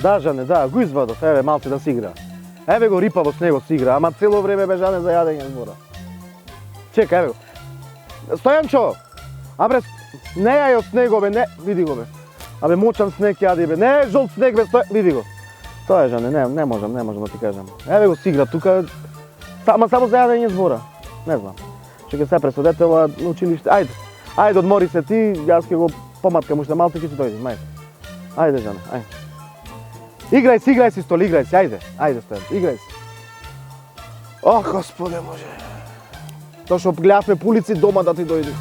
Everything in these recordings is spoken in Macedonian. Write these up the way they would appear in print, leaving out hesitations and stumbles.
Да, Жане, да, го извадов, еве малце да си игра. Еве го рипаво с него си игра, ама цело време бе Жане за јадење збора. Чека, еве го. Стојанчо! Абре, не ја од снего бе, не, види го бе. Абе мочан снег јади бе, не жолт снег бе, види го. Тоа е Жане, не можам да ти кажам. Еве го си игра тука, само за јадење збора. Не знам. Ќе се пресудетела на училиште. Ајде, одмори се ти, јас ќе го поматкам уште малце, ќе си дојдем, ајде. Ајде, Жане, ајде. Играј си, Столи, играј си, ајде, Стојан, играј си. О, Господе Боже. Тоа што гледавме по улици дома да ти дојде.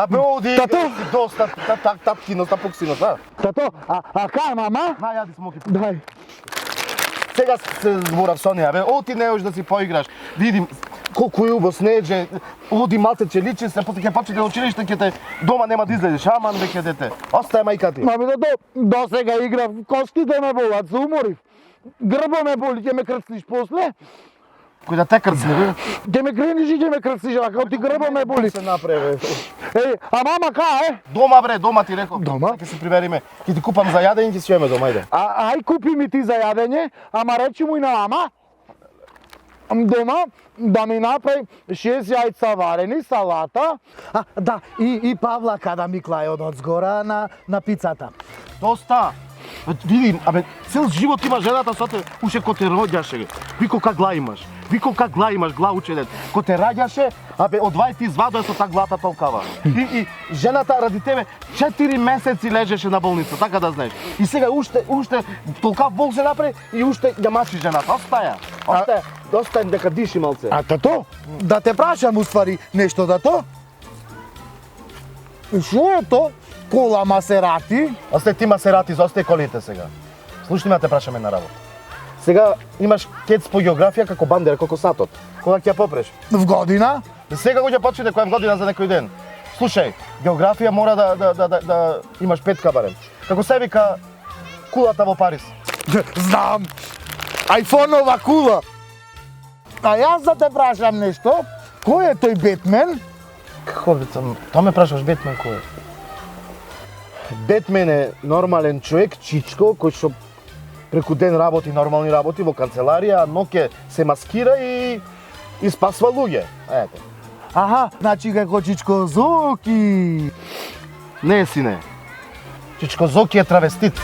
Абе, оди, доста, тапкино, тапуксино, да? Тато, а кај мама? На, јади смоки. Дај. Сега се зборав со неја, бе, оти не можеш да си поиграш. Видим колку е убаво снеđe, оди малце ќе личи се, после ќе почне училиште, ќе те дома нема да излезеш, аман бе ќе дете. Остај мајка ти. Мами, до сега играв, костите ме болат, се уморив. Грбо ме боли, ќе ме крцниш после. Кој да те крцне, бе? Ќе ме крениш и ќе ме крцниш, а како ти грбо ме боли. Се направи, бе. А мама кај е? Дома, бре, дома ти реков. Дома? Ќе се прибериме. Ќе ти купам за јадење, ќе си јеме дома, ајде. Ај купи ми ти за јадење, ама речи му и на мама. Дома да ми направи 6 јајца варени, салата. Да, и Павлака да ми клај од згора на пицата. Доста. Види, абе, цел живот има жената со те, уште ко те роѓаше. Вико как гла имаш. Вико как гла имаш, гла ученет. Ко те раѓаше, абе, одвај ти извадува со та глата толкава. И жената ради тебе 4 месеци лежеше на болница, така да знаеш. И сега уште толкав бол се направи и уште ја мачи жената. Остаја дека диши малце. А тато, да те прашам уствари нешто тато? Шо е то? Кола Масерати? Остај ти Масерати, остај колите сега. Слушни ме да те прашаме на работа. Сега имаш кец по географија како бандера, колку сатот. Кога ќе ја попреш? В година? Сега го ќе почне која година за некој ден. Слушај, географија мора да имаш петка барем. Како се вика кулата во Париз? Знам. Ајфонова кула. А јас да те прашам нешто, кој е тој Бетмен? Како бе, тоа ме прашаш Бетмен кој е? Бетмен е нормален човек, чичко, кој што преку ден работи нормални работи во канцеларија, а ноќе се маскира и спасва луѓе. Ето. Аха, значи како Чичко Зоки. Не, сине. Чичко Зоки е травестит.